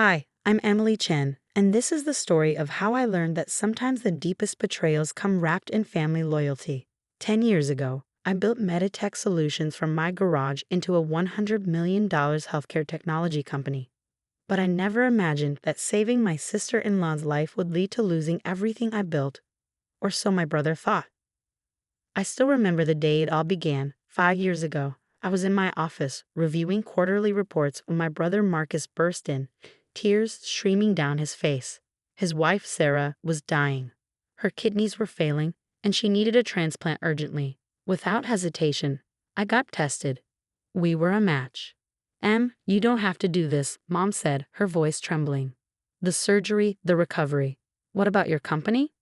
Hi, I'm Emily Chen, and this is the story of how I learned that sometimes the deepest betrayals come wrapped in family loyalty. 10 years ago, I built MediTech Solutions from my garage into a $100 million healthcare technology company. But I never imagined that saving my sister-in-law's life would lead to losing everything I built, or so my brother thought. I still remember the day it all began, 5 years ago. I was in my office, reviewing quarterly reports when my brother Marcus burst in, tears streaming down his face. His wife, Sarah, was dying. Her kidneys were failing, and she needed a transplant urgently. Without hesitation, I got tested. We were a match. You don't have to do this, Mom said, her voice trembling. The surgery, the recovery. What about your company?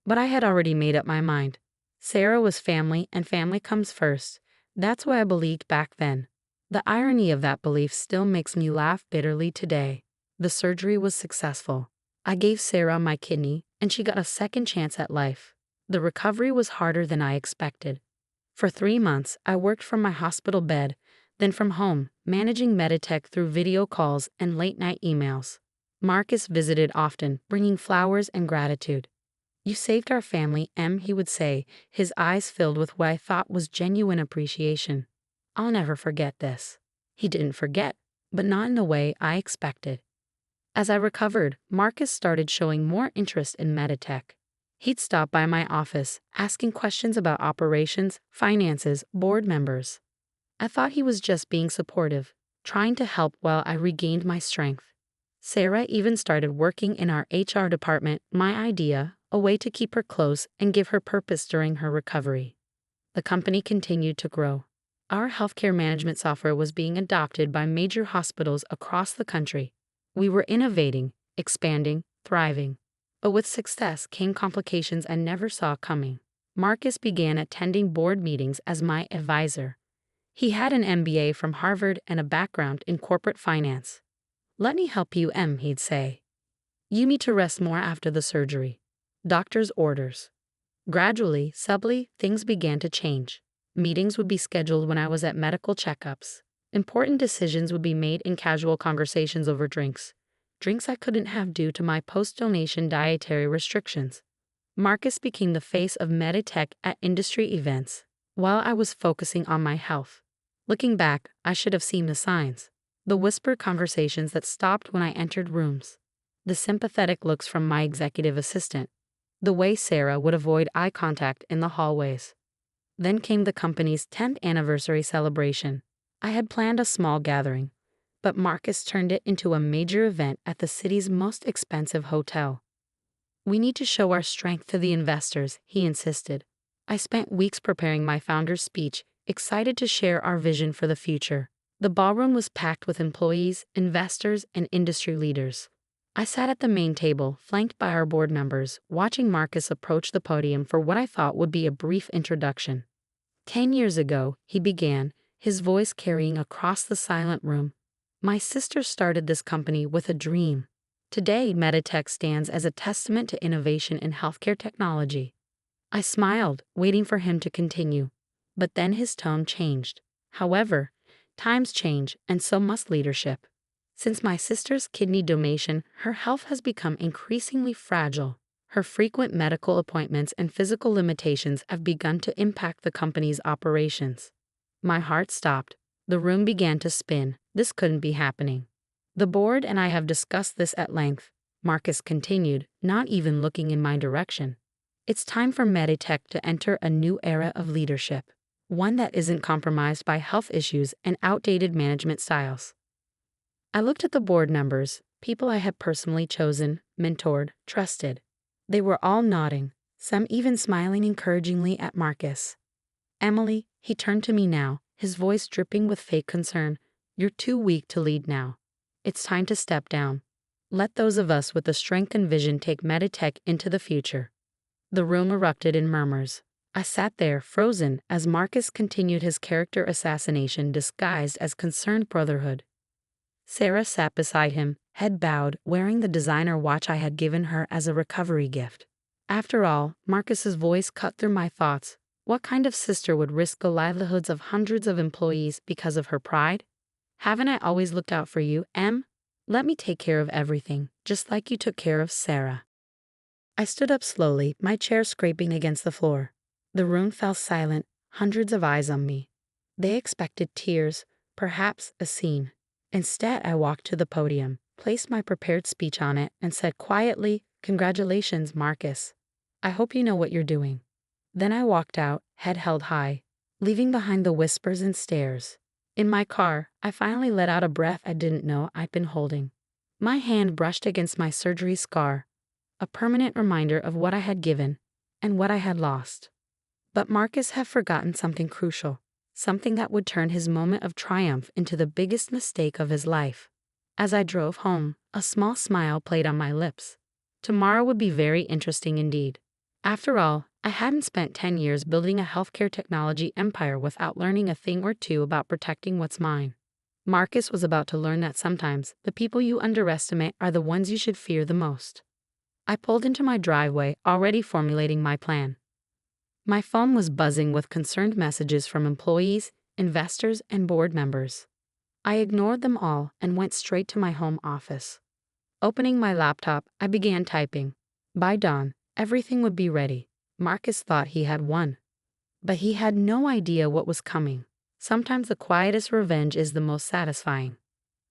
But I had already made up my mind. Sarah was family, and family comes first. That's what I believed back then. The irony of that belief still makes me laugh bitterly today. The surgery was successful. I gave Sarah my kidney, and she got a second chance at life. The recovery was harder than I expected. For 3 months, I worked from my hospital bed, then from home, managing Meditech through video calls and late-night emails. Marcus visited often, bringing flowers and gratitude. "You saved our family, he would say, his eyes filled with what I thought was genuine appreciation. I'll never forget this. He didn't forget, but not in the way I expected. As I recovered, Marcus started showing more interest in Meditech. He'd stop by my office, asking questions about operations, finances, board members. I thought he was just being supportive, trying to help while I regained my strength. Sarah even started working in our HR department, my idea, a way to keep her close and give her purpose during her recovery. The company continued to grow. Our healthcare management software was being adopted by major hospitals across the country. We were innovating, expanding, thriving. But with success came complications I never saw coming. Marcus began attending board meetings as my advisor. He had an MBA from Harvard and a background in corporate finance. "Let me help you, he'd say. "You need to rest more after the surgery." Doctor's orders. Gradually, subtly, things began to change. Meetings would be scheduled when I was at medical checkups. Important decisions would be made in casual conversations over drinks. Drinks I couldn't have due to my post-donation dietary restrictions. Marcus became the face of Meditech at industry events, while I was focusing on my health. Looking back, I should have seen the signs. The whispered conversations that stopped when I entered rooms. The sympathetic looks from my executive assistant. The way Sarah would avoid eye contact in the hallways. Then came the company's 10th anniversary celebration. I had planned a small gathering, but Marcus turned it into a major event at the city's most expensive hotel. "We need to show our strength to the investors," he insisted. I spent weeks preparing my founder's speech, excited to share our vision for the future. The ballroom was packed with employees, investors, and industry leaders. I sat at the main table, flanked by our board members, watching Marcus approach the podium for what I thought would be a brief introduction. 10 years ago, he began, his voice carrying across the silent room. "My sister started this company with a dream. Today, Meditech stands as a testament to innovation in healthcare technology." I smiled, waiting for him to continue. But then his tone changed. "However, times change, and so must leadership. Since my sister's kidney donation, her health has become increasingly fragile. Her frequent medical appointments and physical limitations have begun to impact the company's operations." My heart stopped. The room began to spin. This couldn't be happening. "The board and I have discussed this at length," Marcus continued, not even looking in my direction. "It's time for Meditech to enter a new era of leadership, one that isn't compromised by health issues and outdated management styles." I looked at the board members, people I had personally chosen, mentored, trusted. They were all nodding, some even smiling encouragingly at Marcus. "Emily," he turned to me now, his voice dripping with fake concern, "you're too weak to lead now. It's time to step down. Let those of us with the strength and vision take Meditech into the future." The room erupted in murmurs. I sat there, frozen, as Marcus continued his character assassination disguised as concerned brotherhood. Sarah sat beside him, head bowed, wearing the designer watch I had given her as a recovery gift. After all, Marcus's voice cut through my thoughts. What kind of sister would risk the livelihoods of hundreds of employees because of her pride? "Haven't I always looked out for you, Em?" Let me take care of everything, just like you took care of Sarah. I stood up slowly, my chair scraping against the floor. The room fell silent, hundreds of eyes on me. They expected tears, perhaps a scene. Instead, I walked to the podium, placed my prepared speech on it, and said quietly, "Congratulations, Marcus. I hope you know what you're doing." Then I walked out, head held high, leaving behind the whispers and stares. In my car, I finally let out a breath I didn't know I'd been holding. My hand brushed against my surgery scar, a permanent reminder of what I had given and what I had lost. But Marcus had forgotten something crucial, something that would turn his moment of triumph into the biggest mistake of his life. As I drove home, a small smile played on my lips. Tomorrow would be very interesting indeed. After all, I hadn't spent 10 years building a healthcare technology empire without learning a thing or two about protecting what's mine. Marcus was about to learn that sometimes the people you underestimate are the ones you should fear the most. I pulled into my driveway, already formulating my plan. My phone was buzzing with concerned messages from employees, investors, and board members. I ignored them all and went straight to my home office. Opening my laptop, I began typing. By dawn, everything would be ready. Marcus thought he had won. But he had no idea what was coming. Sometimes the quietest revenge is the most satisfying.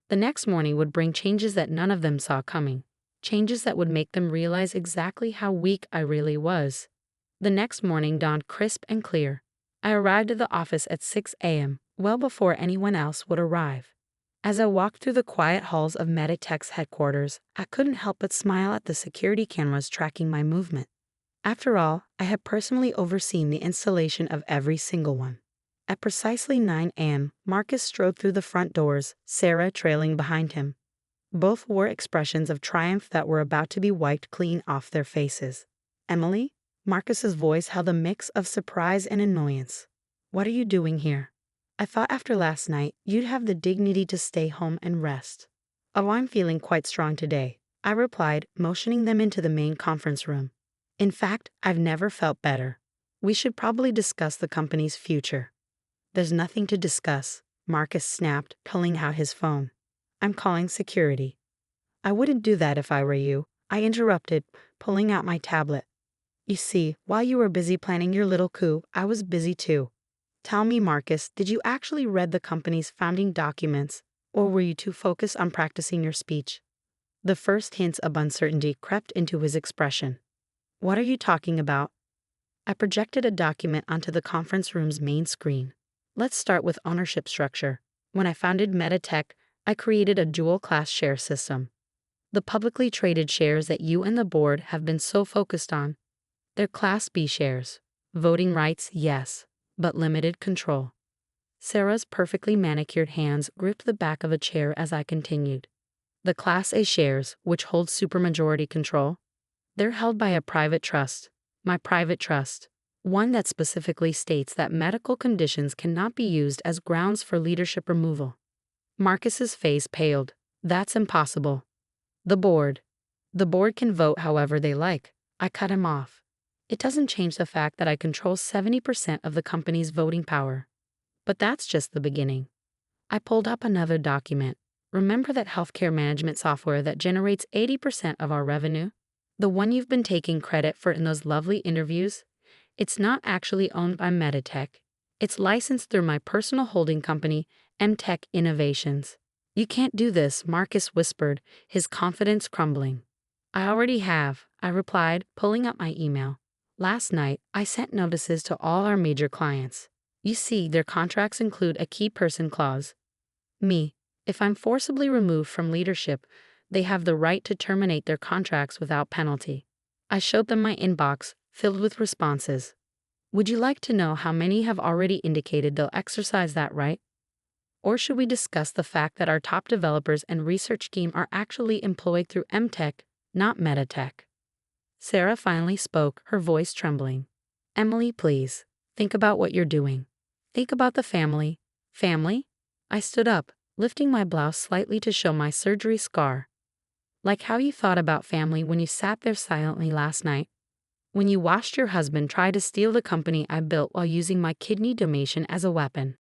The next morning would bring changes that none of them saw coming. Changes that would make them realize exactly how weak I really was. The next morning dawned crisp and clear. I arrived at the office at 6 a.m., well before anyone else would arrive. As I walked through the quiet halls of MediTech's headquarters, I couldn't help but smile at the security cameras tracking my movement. After all, I had personally overseen the installation of every single one. At precisely 9 a.m., Marcus strode through the front doors, Sarah trailing behind him. Both wore expressions of triumph that were about to be wiped clean off their faces. "Emily?" Marcus's voice held a mix of surprise and annoyance. "What are you doing here? I thought after last night you'd have the dignity to stay home and rest." "Oh, I'm feeling quite strong today," I replied, motioning them into the main conference room. "In fact, I've never felt better. We should probably discuss the company's future." "There's nothing to discuss," Marcus snapped, pulling out his phone. "I'm calling security." "I wouldn't do that if I were you," I interrupted, pulling out my tablet. "You see, while you were busy planning your little coup, I was busy too. Tell me, Marcus, did you actually read the company's founding documents, or were you too focused on practicing your speech?" The first hints of uncertainty crept into his expression. "What are you talking about?" I projected a document onto the conference room's main screen. "Let's start with ownership structure. When I founded MediTech, I created a dual-class share system. The publicly traded shares that you and the board have been so focused on, they're Class B shares. Voting rights, yes, but limited control." Sarah's perfectly manicured hands gripped the back of a chair as I continued. "The Class A shares, which hold supermajority control, they're held by a private trust, my private trust, one that specifically states that medical conditions cannot be used as grounds for leadership removal." Marcus's face paled. "That's impossible." The board can vote however they like." I cut him off. "It doesn't change the fact that I control 70% of the company's voting power." But that's just the beginning. I pulled up another document. "Remember that healthcare management software that generates 80% of our revenue? The one you've been taking credit for in those lovely interviews? It's not actually owned by MediTech. It's licensed through my personal holding company, MTech Innovations." "You can't do this," Marcus whispered, his confidence crumbling. "I already have," I replied, pulling up my email. "Last night, I sent notices to all our major clients. You see, their contracts include a key person clause. Me. If I'm forcibly removed from leadership, they have the right to terminate their contracts without penalty." I showed them my inbox, filled with responses. "Would you like to know how many have already indicated they'll exercise that right? Or should we discuss the fact that our top developers and research team are actually employed through MTech, not MediTech?" Sarah finally spoke, her voice trembling. "Emily, please, think about what you're doing. Think about the family." "Family?" I stood up, lifting my blouse slightly to show my surgery scar. "Like how you thought about family when you sat there silently last night. When you watched your husband try to steal the company I built while using my kidney donation as a weapon."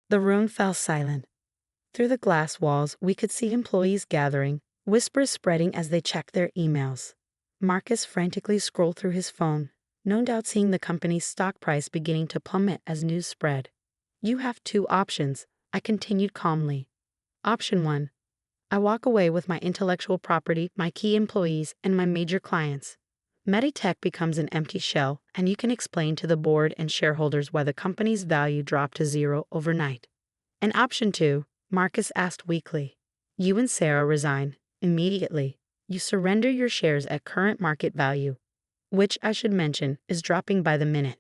The room fell silent. Through the glass walls, we could see employees gathering, whispers spreading as they checked their emails. Marcus frantically scrolled through his phone, no doubt seeing the company's stock price beginning to plummet as news spread. "You have two options," I continued calmly. "Option 1. I walk away with my intellectual property, my key employees, and my major clients. MediTech becomes an empty shell, and you can explain to the board and shareholders why the company's value dropped to zero overnight." And option 2, Marcus asked weakly. "You and Sarah resign immediately. You surrender your shares at current market value, which I should mention is dropping by the minute.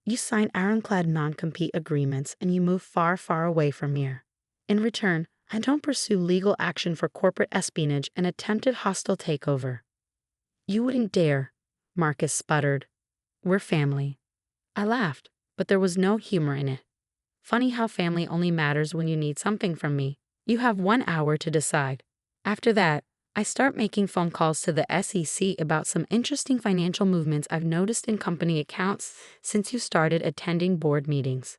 You sign ironclad non-compete agreements and you move far, far away from here. In return, I don't pursue legal action for corporate espionage and attempted hostile takeover." "You wouldn't dare," Marcus sputtered. "We're family." I laughed, but there was no humor in it. "Funny how family only matters when you need something from me. You have 1 hour to decide. After that, I start making phone calls to the SEC about some interesting financial movements I've noticed in company accounts since you started attending board meetings."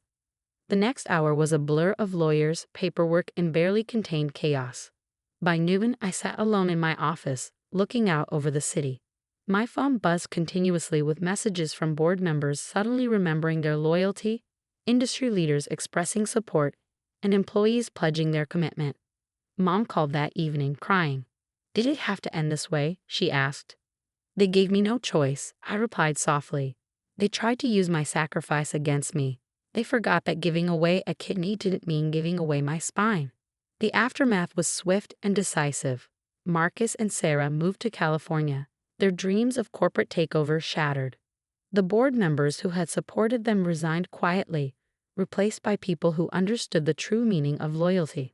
The next hour was a blur of lawyers, paperwork, and barely contained chaos. By noon, I sat alone in my office, looking out over the city. My phone buzzed continuously with messages from board members suddenly remembering their loyalty, industry leaders expressing support, and employees pledging their commitment. Mom called that evening, crying. "Did it have to end this way?" she asked. "They gave me no choice," I replied softly. "They tried to use my sacrifice against me. They forgot that giving away a kidney didn't mean giving away my spine." The aftermath was swift and decisive. Marcus and Sarah moved to California, their dreams of corporate takeover shattered. The board members who had supported them resigned quietly, replaced by people who understood the true meaning of loyalty.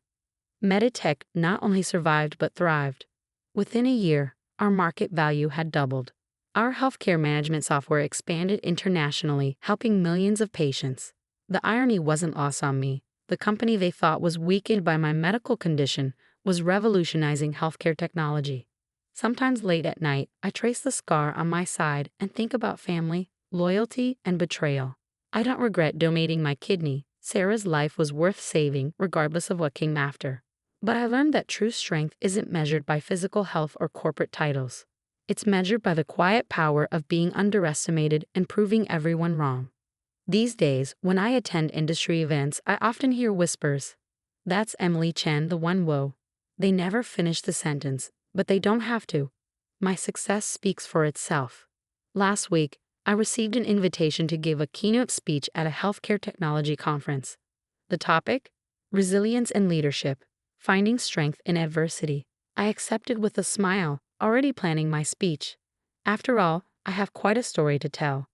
MediTech not only survived but thrived. Within a year, our market value had doubled. Our healthcare management software expanded internationally, helping millions of patients. The irony wasn't lost on me. The company they thought was weakened by my medical condition was revolutionizing healthcare technology. Sometimes late at night, I trace the scar on my side and think about family, loyalty, and betrayal. I don't regret donating my kidney. Sarah's life was worth saving regardless of what came after. But I learned that true strength isn't measured by physical health or corporate titles. It's measured by the quiet power of being underestimated and proving everyone wrong. These days, when I attend industry events, I often hear whispers. "That's Emily Chen, the one woe." They never finish the sentence, but they don't have to. My success speaks for itself. Last week, I received an invitation to give a keynote speech at a healthcare technology conference. The topic? Resilience and leadership. Finding strength in adversity. I accepted with a smile, already planning my speech. After all, I have quite a story to tell.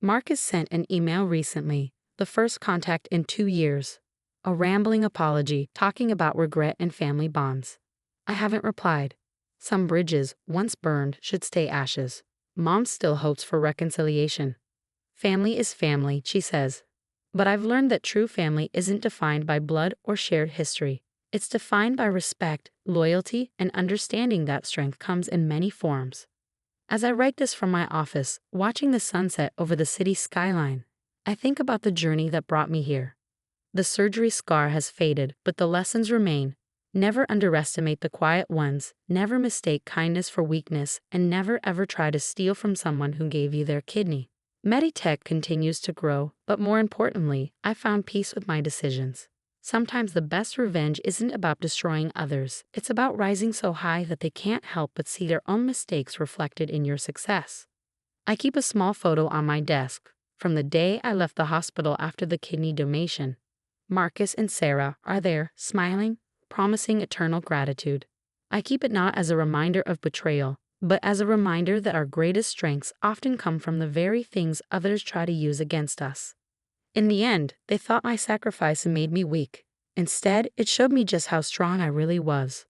Marcus sent an email recently, the first contact in 2 years. A rambling apology talking about regret and family bonds. I haven't replied. Some bridges, once burned, should stay ashes. Mom still hopes for reconciliation. Family is family, she says. But I've learned that true family isn't defined by blood or shared history. It's defined by respect, loyalty, and understanding that strength comes in many forms. As I write this from my office, watching the sunset over the city skyline, I think about the journey that brought me here. The surgery scar has faded, but the lessons remain. Never underestimate the quiet ones, never mistake kindness for weakness, and never ever try to steal from someone who gave you their kidney. MediTech continues to grow, but more importantly, I found peace with my decisions. Sometimes the best revenge isn't about destroying others, it's about rising so high that they can't help but see their own mistakes reflected in your success. I keep a small photo on my desk, from the day I left the hospital after the kidney donation. Marcus and Sarah are there, smiling, promising eternal gratitude. I keep it not as a reminder of betrayal, but as a reminder that our greatest strengths often come from the very things others try to use against us. In the end, they thought my sacrifice made me weak. Instead, it showed me just how strong I really was.